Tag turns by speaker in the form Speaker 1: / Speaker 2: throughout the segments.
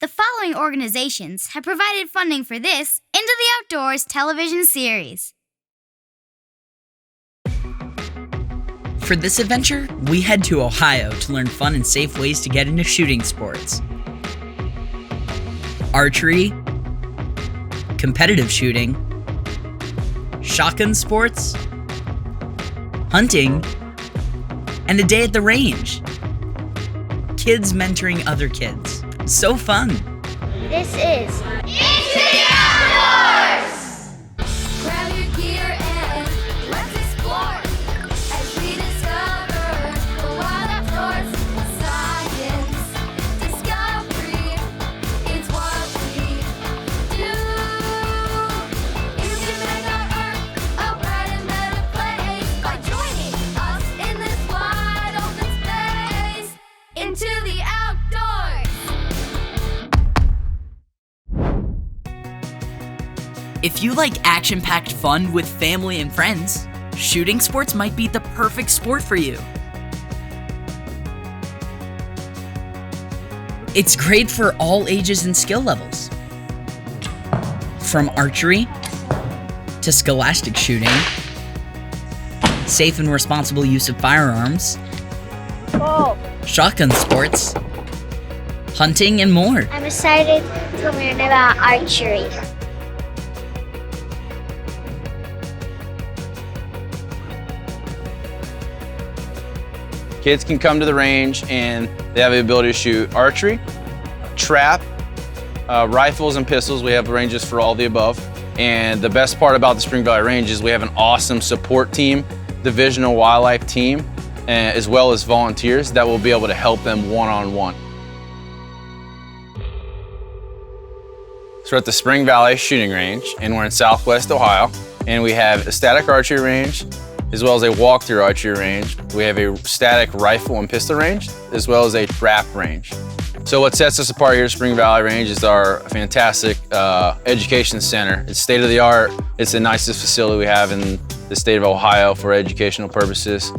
Speaker 1: The following organizations have provided funding for this Into the Outdoors television series.
Speaker 2: For this adventure, we head to Ohio to learn fun and safe ways to get into shooting sports. Archery, competitive shooting, shotgun sports, hunting, and a day at the range. Kids mentoring other kids. So fun.
Speaker 3: This is
Speaker 4: Into the Outdoors!
Speaker 5: Grab your gear and let's explore as we discover the wild outdoors. Science, discovery, it's what we do. You can make our earth a bright and better place by joining us in this wide open space. Into the outdoors!
Speaker 2: If you like action-packed fun with family and friends, shooting sports might be the perfect sport for you. It's great for all ages and skill levels. From archery to scholastic shooting, safe and responsible use of firearms, shotgun sports, hunting, and more.
Speaker 3: I'm excited to learn about archery.
Speaker 6: Kids can come to the range and they have the ability to shoot archery, trap, rifles and pistols. We have ranges for all the above. And the best part about the Spring Valley Range is we have an awesome support team, divisional wildlife team, as well as volunteers that will be able to help them one-on-one. So we're at the Spring Valley Shooting Range and we're in Southwest Ohio. And we have a static archery range, as well as a walk-through archery range. We have a static rifle and pistol range, as well as a trap range. So what sets us apart here at Spring Valley Range is our fantastic education center. It's state-of-the-art. It's the nicest facility we have in the state of Ohio for educational purposes.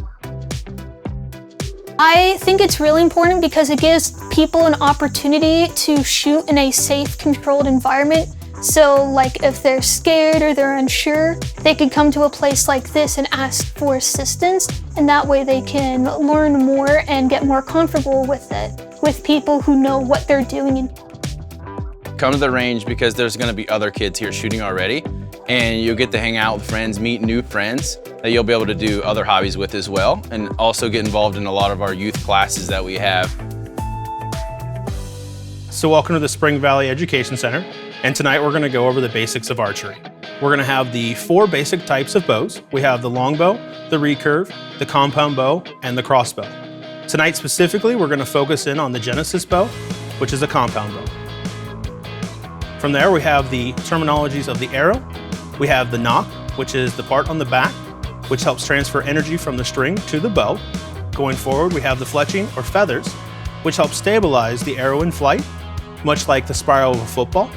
Speaker 7: I think it's really important because it gives people an opportunity to shoot in a safe, controlled environment. So like if they're scared or they're unsure, they can come to a place like this and ask for assistance, and that way they can learn more and get more comfortable with it, with people who know what they're doing.
Speaker 6: Come to the range because there's gonna be other kids here shooting already, and you'll get to hang out with friends, meet new friends that you'll be able to do other hobbies with as well, and also get involved in a lot of our youth classes that we have.
Speaker 8: So welcome to the Spring Valley Education Center. And tonight we're going to go over the basics of archery. We're going to have the 4 basic types of bows. We have the longbow, the recurve, the compound bow, and the crossbow. Tonight specifically, we're going to focus in on the Genesis bow, which is a compound bow. From there, we have the terminologies of the arrow. We have the knock, which is the part on the back, which helps transfer energy from the string to the bow. Going forward, we have the fletching or feathers, which helps stabilize the arrow in flight, much like the spiral of a football.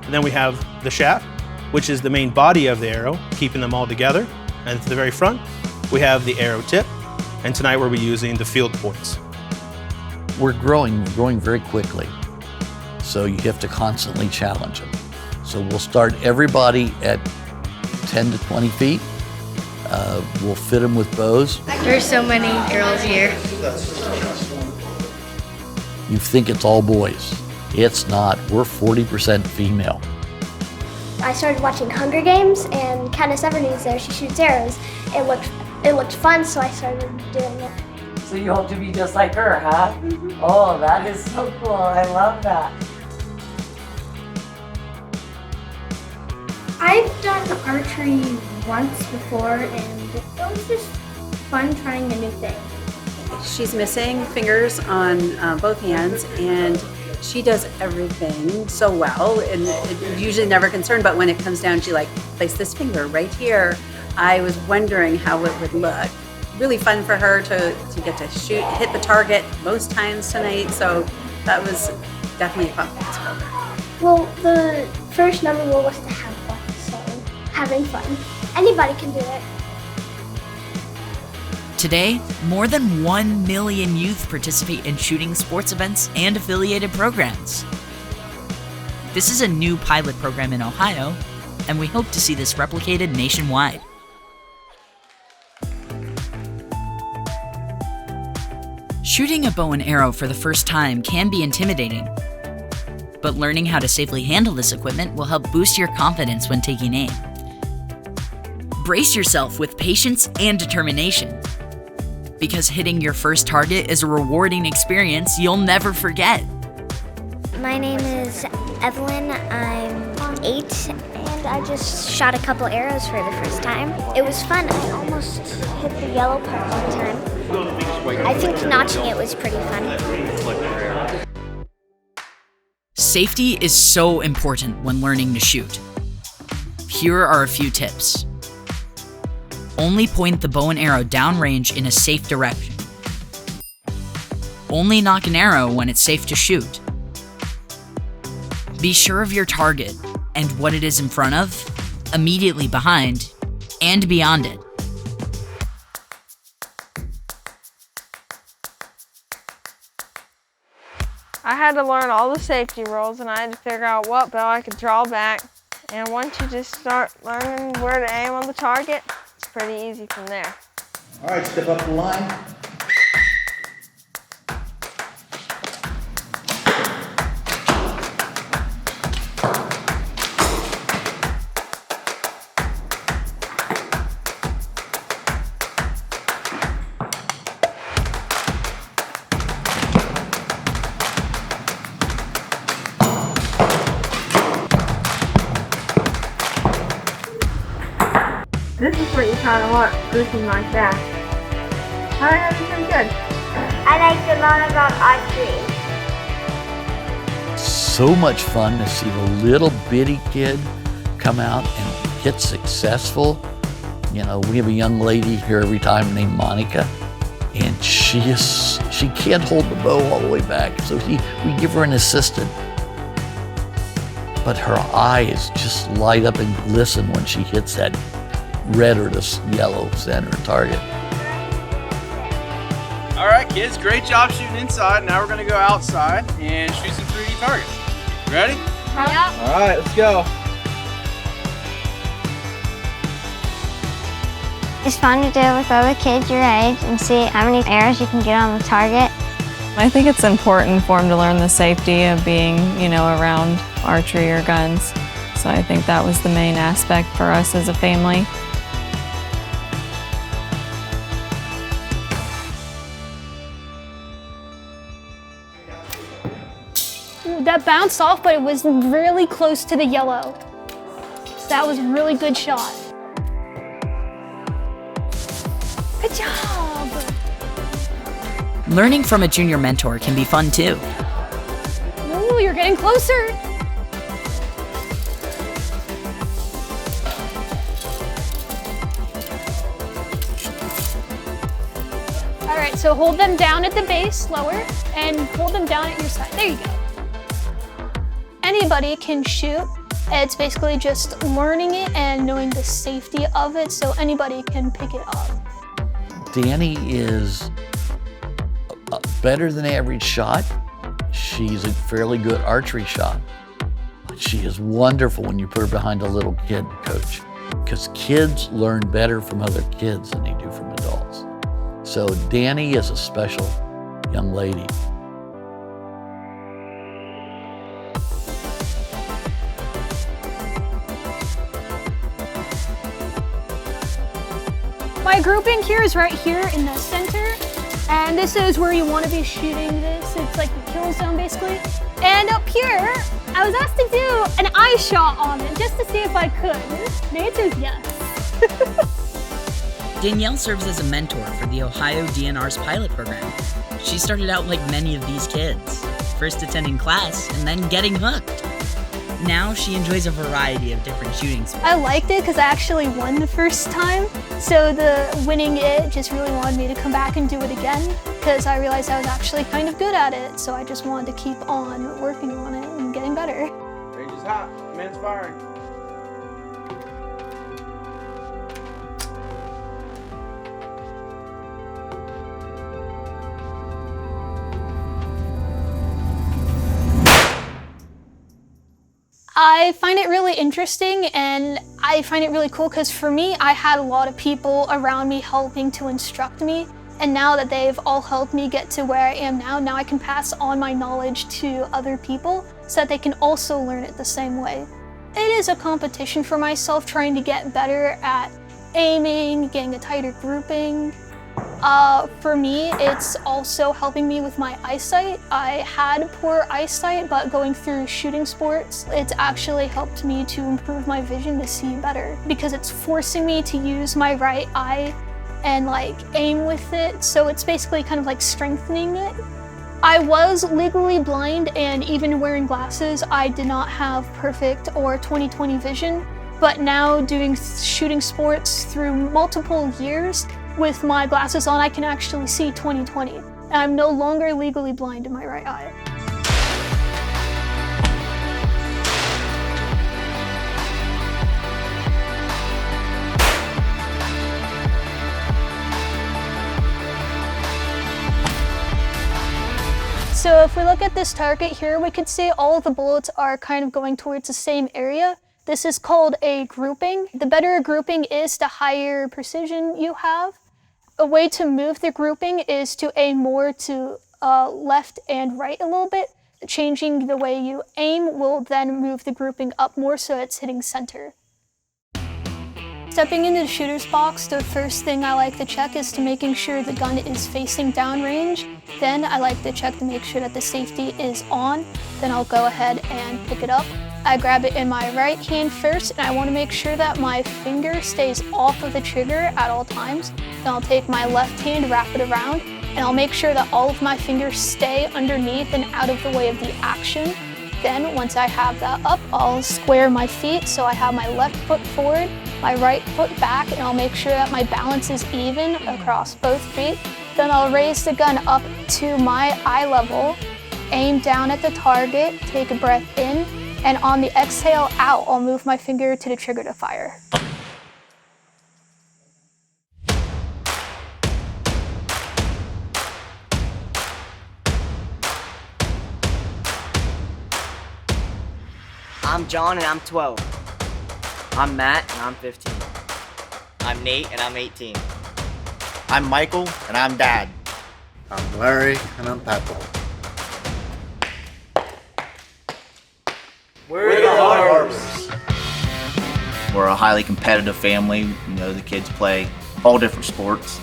Speaker 8: And then we have the shaft, which is the main body of the arrow, keeping them all together. And to the very front, we have the arrow tip. And tonight we'll be using the field points.
Speaker 9: We're growing very quickly. So you have to constantly challenge them. So we'll start everybody at 10 to 20 feet. We'll fit them with bows.
Speaker 4: There's so many girls here.
Speaker 9: You think it's all boys. It's not. We're 40% female.
Speaker 3: I started watching Hunger Games, and Katniss Everdeen's there. She shoots arrows. It looked fun, so I started doing it.
Speaker 10: So you hope to be just like her, huh? Mm-hmm. Oh, that is so cool. I love that.
Speaker 11: I've done archery once before, and it was just fun trying a new thing.
Speaker 12: She's missing fingers on both hands, and she does everything so well, and it usually never concerned, but when it comes down to like, place this finger right here, I was wondering how it would look. Really fun for her to get to hit the target most times tonight, so that was definitely a confidence builder.
Speaker 3: Well, the first number rule was to have fun, so having fun. Anybody can do it.
Speaker 2: Today, more than 1 million youth participate in shooting sports events and affiliated programs. This is a new pilot program in Ohio, and we hope to see this replicated nationwide. Shooting a bow and arrow for the first time can be intimidating, but learning how to safely handle this equipment will help boost your confidence when taking aim. Brace yourself with patience and determination, because hitting your first target is a rewarding experience you'll never forget.
Speaker 3: My name is Evelyn. I'm 8, and I just shot a couple arrows for the first time. It was fun. I almost hit the yellow part one time. I think notching it was pretty fun.
Speaker 2: Safety is so important when learning to shoot. Here are a few tips. Only point the bow and arrow downrange in a safe direction. Only nock an arrow when it's safe to shoot. Be sure of your target and what it is in front of, immediately behind, and beyond it.
Speaker 13: I had to learn all the safety rules, and I had to figure out what bow I could draw back. And once you just start learning where to aim on the target, it's pretty easy from there.
Speaker 9: All right, step up the line.
Speaker 13: This is what you kind of want, boosting like that. I think that's pretty good.
Speaker 3: I like to learn about archery.
Speaker 9: So much fun to see the little bitty kid come out and get successful. You know, we have a young lady here every time named Monica, and she can't hold the bow all the way back, so we give her an assistant. But her eyes just light up and glisten when she hits that red or the yellow center target.
Speaker 6: All right, kids, great job shooting inside. Now we're gonna go outside and shoot some 3D targets. Ready?
Speaker 3: Yeah.
Speaker 6: All right, let's go.
Speaker 3: It's fun to do it with other kids your age and see how many arrows you can get on the target.
Speaker 13: I think it's important for them to learn the safety of being, around archery or guns. So I think that was the main aspect for us as a family.
Speaker 7: That bounced off, but it was really close to the yellow. So that was a really good shot. Good job!
Speaker 2: Learning from a junior mentor can be fun too.
Speaker 7: Ooh, you're getting closer. All right, so hold them down at the base, slower, and hold them down at your side. There you go. Anybody can shoot. It's basically just learning it and knowing the safety of it, so anybody can pick it up.
Speaker 9: Danny is a better than average shot. She's a fairly good archery shot. But she is wonderful when you put her behind a little kid coach, because kids learn better from other kids than they do from adults. So Danny is a special young lady.
Speaker 7: My grouping here is right here in the center, and this is where you want to be shooting this. It's like the kill zone basically. And up here, I was asked to do an eye shot on it just to see if I could. The answer is yes.
Speaker 2: Danielle serves as a mentor for the Ohio DNR's pilot program. She started out like many of these kids, first attending class and then getting hooked. Now she enjoys a variety of different shooting sports.
Speaker 7: I liked it because I actually won the first time, so the winning it just really wanted me to come back and do it again, because I realized I was actually kind of good at it, so I just wanted to keep on working on it and getting better.
Speaker 6: Range is hot. Men's firing.
Speaker 7: I find it really interesting, and I find it really cool because for me, I had a lot of people around me helping to instruct me. And now that they've all helped me get to where I am now I can pass on my knowledge to other people so that they can also learn it the same way. It is a competition for myself trying to get better at aiming, getting a tighter grouping. For me, it's also helping me with my eyesight. I had poor eyesight, but going through shooting sports, it's actually helped me to improve my vision to see better because it's forcing me to use my right eye and like aim with it, so it's basically kind of like strengthening it. I was legally blind, and even wearing glasses, I did not have perfect or 20/20 vision, but now doing shooting sports through multiple years with my glasses on, I can actually see 20/20. And I'm no longer legally blind in my right eye. So if we look at this target here, we could see all of the bullets are kind of going towards the same area. This is called a grouping. The better a grouping is, the higher precision you have. A way to move the grouping is to aim more to left and right a little bit. Changing the way you aim will then move the grouping up more so it's hitting center. Stepping into the shooter's box, the first thing I like to check is to making sure the gun is facing downrange. Then I like to check to make sure that the safety is on. Then I'll go ahead and pick it up. I grab it in my right hand first, and I want to make sure that my finger stays off of the trigger at all times. Then I'll take my left hand, wrap it around, and I'll make sure that all of my fingers stay underneath and out of the way of the action. Then once I have that up, I'll square my feet so I have my left foot forward, my right foot back, and I'll make sure that my balance is even across both feet. Then I'll raise the gun up to my eye level, aim down at the target, take a breath in, and on the exhale out, I'll move my finger to the trigger to fire.
Speaker 14: I'm John and I'm 12. I'm Matt and I'm 15. I'm Nate and I'm 18.
Speaker 15: I'm Michael and I'm Dad.
Speaker 9: I'm Larry and I'm Papa.
Speaker 14: We're the Harbors.
Speaker 15: We're a highly competitive family. You know, the kids play all different sports.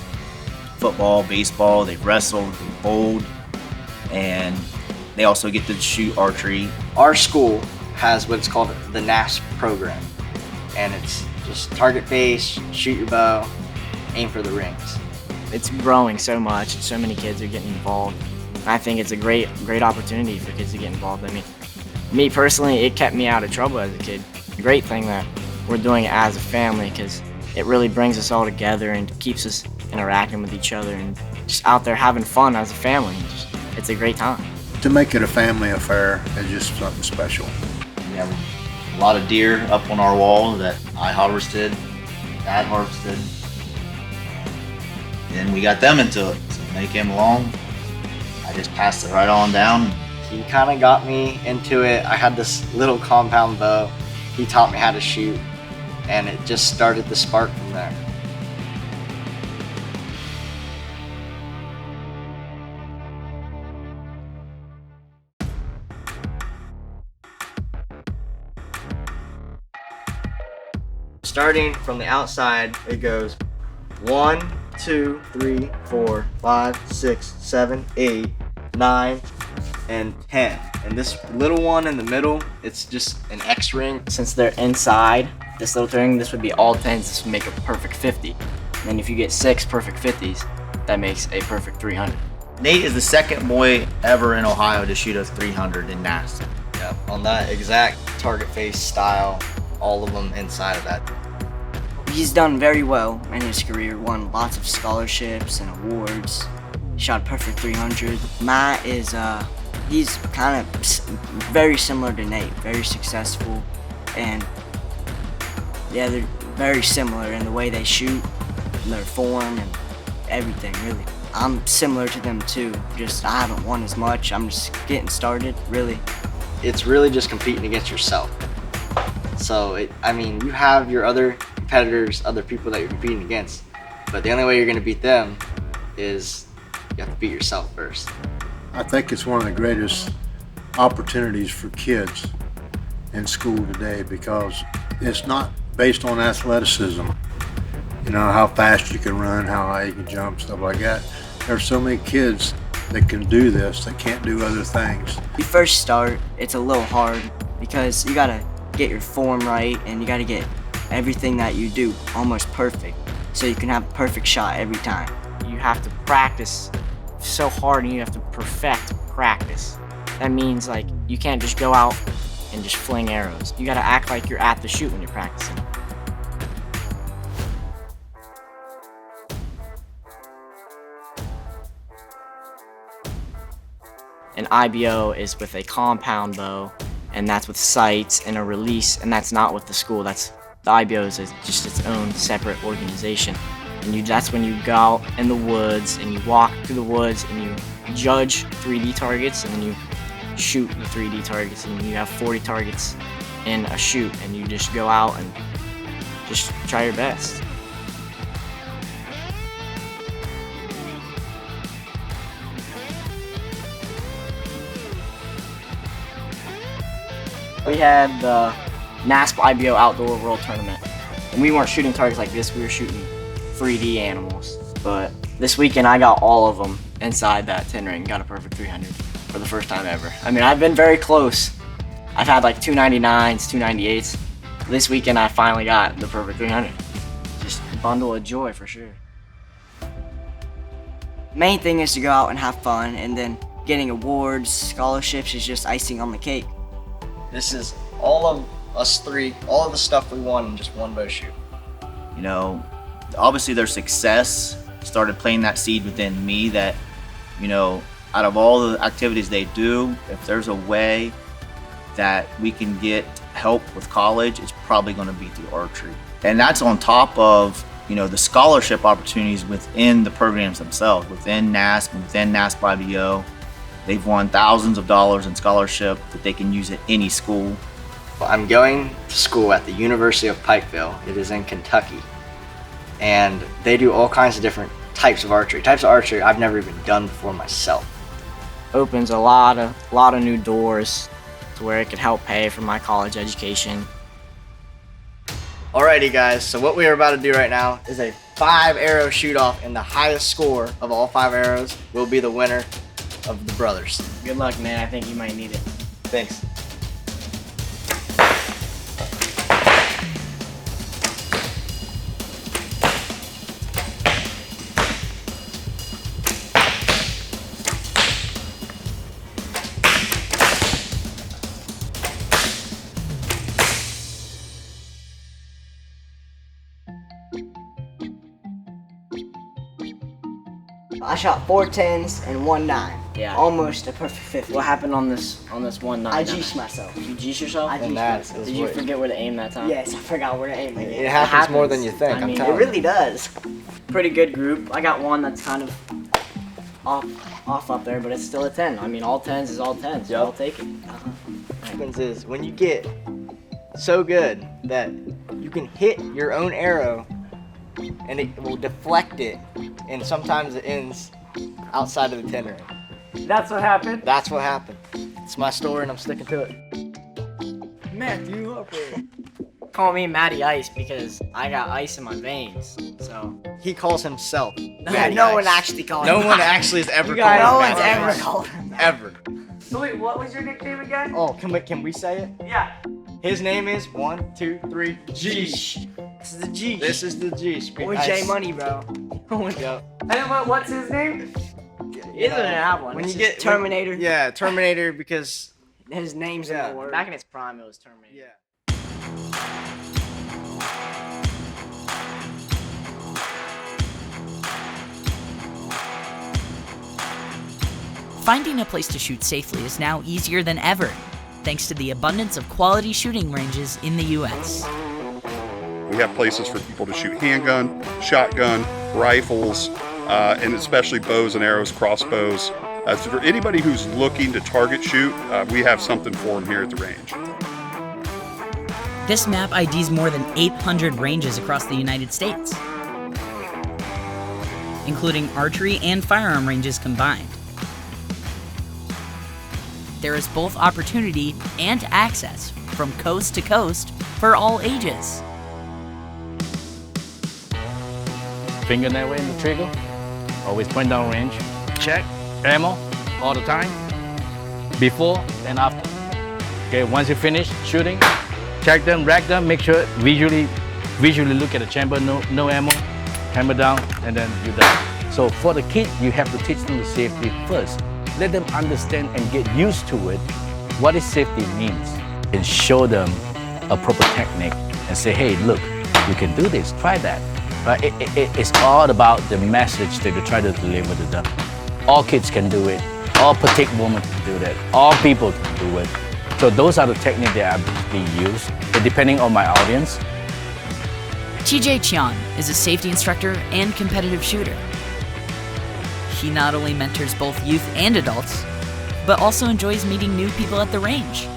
Speaker 15: Football, baseball, they wrestle, they bowled, and they also get to shoot archery.
Speaker 14: Our school has what's called the NASP program, and it's just target base, shoot your bow, aim for the rings. It's growing so much, so many kids are getting involved. I think it's a great opportunity for kids to get involved. I mean, me personally, it kept me out of trouble as a kid. A great thing that we're doing it as a family because it really brings us all together and keeps us interacting with each other and just out there having fun as a family. It's a great time.
Speaker 16: To make it a family affair is just something special.
Speaker 15: We have a lot of deer up on our wall that I harvested, Dad harvested. Then we got them into it. So when they came along, I just passed it right on down.
Speaker 14: He kind of got me into it. I had this little compound bow. He taught me how to shoot, and it just started the spark from there. Starting from the outside, it goes 1, 2, 3, 4, 5, 6, 7, 8, 9, and 10. And this little one in the middle, it's just an X ring. Since they're inside this little thing, this would be all 10s. This would make a perfect 50. And then if you get 6 perfect 50s, that makes a perfect 300.
Speaker 15: Nate is the second boy ever in Ohio to shoot a 300 in NASP.
Speaker 14: Yeah, on that exact target face style, all of them inside of that. He's done very well in his career, won lots of scholarships and awards, shot a perfect 300. Matt is, he's kind of very similar to Nate, very successful, and yeah, they're very similar in the way they shoot, their form, and everything, really. I'm similar to them too, just I haven't won as much, I'm just getting started, really. It's really just competing against yourself. So, you have your other competitors, other people that you're competing against, but the only way you're going to beat them is you have to beat yourself first.
Speaker 16: I think it's one of the greatest opportunities for kids in school today because it's not based on athleticism. You know, how fast you can run, how high you can jump, stuff like that. There's so many kids that can do this that can't do other things.
Speaker 10: You first start, it's a little hard because you gotta get your form right and you gotta get everything that you do almost perfect so you can have a perfect shot every time.
Speaker 17: You have to practice so hard and you have to perfect practice. That means like you can't just go out and just fling arrows. You gotta act like you're at the shoot when you're practicing. An IBO is with a compound bow, and that's with sights and a release, and that's not with the school. The IBO is just its own separate organization. And that's when you go out in the woods and you walk through the woods and you judge 3D targets and then you shoot the 3D targets, and you have 40 targets in a shoot, and you just go out and just try your best. We had the NASP IBO Outdoor World Tournament, and we weren't shooting targets like this, we were shooting 3D animals. But this weekend I got all of them inside that 10 ring, got a perfect 300 for the first time ever. I mean, I've been very close. I've had like 299s, 298s. This weekend I finally got the perfect 300. Just a bundle of joy for sure.
Speaker 10: Main thing is to go out and have fun, and then getting awards, scholarships is just icing on the cake.
Speaker 14: This is all of us three, all of the stuff we won in just one bow shoot.
Speaker 15: You know, obviously their success started planting that seed within me that, you know, out of all the activities they do, if there's a way that we can get help with college, it's probably going to be through archery. And that's on top of, you know, the scholarship opportunities within the programs themselves, within NASP and within NASP IBO. They've won thousands of dollars in scholarship that they can use at any school.
Speaker 14: I'm going to school at the University of Pikeville. It is in Kentucky. And they do all kinds of different types of archery. Types of archery I've never even done before myself.
Speaker 17: Opens a lot of new doors to where it could help pay for my college education.
Speaker 14: Alrighty guys, so what we are about to do right now is a 5-arrow shoot off, and the highest score of all 5 arrows will be the winner of the brothers.
Speaker 17: Good luck, man. I think you might need it.
Speaker 14: Thanks.
Speaker 10: I shot 4 10s and 1 9.
Speaker 17: Yeah.
Speaker 10: Almost a perfect 50.
Speaker 17: What happened on this one 9?
Speaker 10: I G-ed myself.
Speaker 17: You G-ed yourself?
Speaker 10: I G-ed myself.
Speaker 17: Did you forget where to aim that time?
Speaker 10: Yes, I forgot where to aim again.
Speaker 14: It happens more than you think,
Speaker 17: I mean,
Speaker 14: I'm telling
Speaker 10: It
Speaker 14: you.
Speaker 10: really does.
Speaker 17: Pretty good group. I got one that's kind of off up there, but it's still a 10. I mean, all 10s is all 10s. So I'll take it.
Speaker 14: What happens is when you get so good that you can hit your own arrow and it will deflect it, and sometimes it ends outside of the 10 ring.
Speaker 17: That's what happened?
Speaker 14: That's what happened. It's my story and I'm sticking to it.
Speaker 17: Matthew up there. Call me Matty Ice because I got ice in my veins. So
Speaker 14: He calls himself.
Speaker 10: Yeah, no one actually called
Speaker 14: No
Speaker 10: him.
Speaker 14: one actually has ever
Speaker 17: You
Speaker 14: called
Speaker 17: guys-
Speaker 14: him
Speaker 10: No one's
Speaker 14: Matty
Speaker 10: ever
Speaker 14: Ice.
Speaker 10: called him that.
Speaker 14: Ever.
Speaker 17: So wait, what was your nickname again?
Speaker 14: Oh, can we say it?
Speaker 17: Yeah.
Speaker 14: His name is 1, 2, 3, G.
Speaker 10: This is the G.
Speaker 14: This is the G.
Speaker 10: Or J Money, bro.
Speaker 14: Yep.
Speaker 17: And what's his name? He doesn't have one.
Speaker 14: When
Speaker 10: This
Speaker 14: you
Speaker 10: is
Speaker 14: get
Speaker 10: Terminator.
Speaker 14: Yeah, Terminator because
Speaker 10: His name's in the word.
Speaker 17: Back in its prime, it was Terminator.
Speaker 14: yeah.
Speaker 2: Finding a place to shoot safely is now easier than ever, thanks to the abundance of quality shooting ranges in the U.S.
Speaker 18: We have places for people to shoot handgun, shotgun, rifles, and especially bows and arrows, crossbows. So for anybody who's looking to target shoot, we have something for them here at the range.
Speaker 2: This map IDs more than 800 ranges across the United States, including archery and firearm ranges combined. There is both opportunity and access from coast to coast for all ages.
Speaker 19: Finger never in the trigger, always point down range. Check, ammo, all the time, before and after. Okay, once you finish shooting, check them, rack them, make sure visually look at the chamber, no ammo, hammer down, and then you're done. So for the kid, you have to teach them the safety first. Let them understand and get used to it, what is safety means, and show them a proper technique and say, hey, look, you can do this, try that. Right? It's all about the message that you try to deliver to them. All kids can do it, all petite women can do that, all people can do it. So those are the techniques that are being used, but depending on my audience.
Speaker 2: TJ Chian is a safety instructor and competitive shooter. He not only mentors both youth and adults, but also enjoys meeting new people at the range,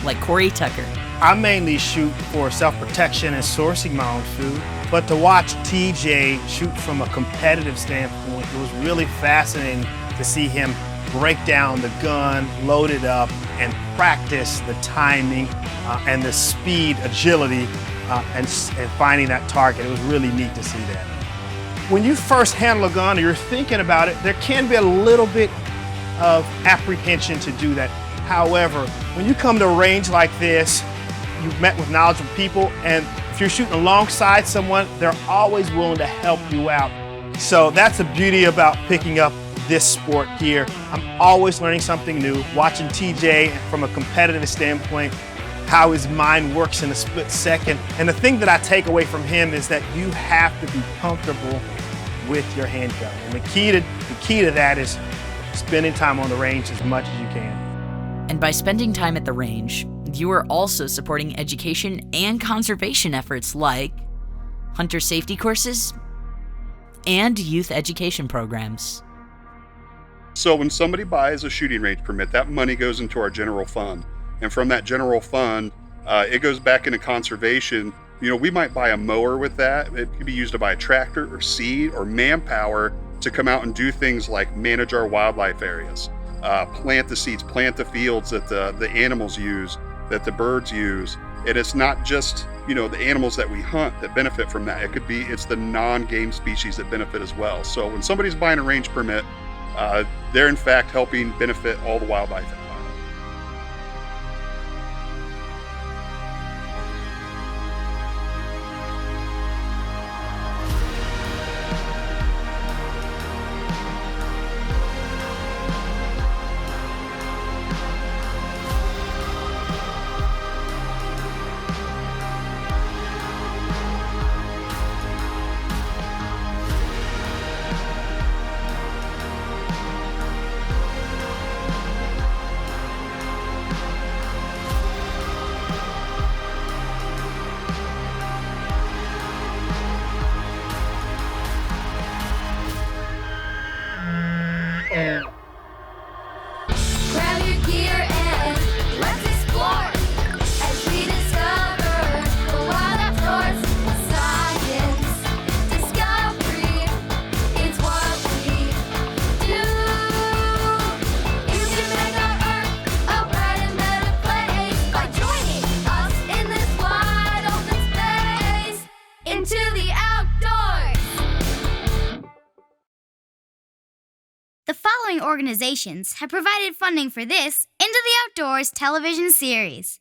Speaker 2: like Corey Tucker.
Speaker 20: I mainly shoot for self-protection and sourcing my own food, but to watch TJ shoot from a competitive standpoint, it was really fascinating to see him break down the gun, load it up, and practice the timing and the speed, agility, and finding that target. It was really neat to see that. When you first handle a gun or you're thinking about it, there can be a little bit of apprehension to do that. However, when you come to a range like this, you've met with knowledgeable people, and if you're shooting alongside someone, they're always willing to help you out. So that's the beauty about picking up this sport here. I'm always learning something new, watching TJ from a competitive standpoint, how his mind works in a split second. And the thing that I take away from him is that you have to be comfortable with your handgun. And the key to that is spending time on the range as much as you can.
Speaker 2: And by spending time at the range, you are also supporting education and conservation efforts like hunter safety courses and youth education programs.
Speaker 18: So when somebody buys a shooting range permit, that money goes into our general fund. And from that general fund, it goes back into conservation. You know, we might buy a mower with that. It could be used to buy a tractor or seed or manpower to come out and do things like manage our wildlife areas, plant the seeds, plant the fields that the animals use, that the birds use. And it's not just, you know, the animals that we hunt that benefit from that. It's the non-game species that benefit as well. So when somebody's buying a range permit, they're in fact helping benefit all the wildlife.
Speaker 5: Grab your gear and let's explore as we discover the wild outdoors. Science, discovery, it's what we do. You can make our earth a bright and better place by joining us in this wide open space into the outdoors.
Speaker 1: The following organizations have provided funding for this Into the Outdoors television series.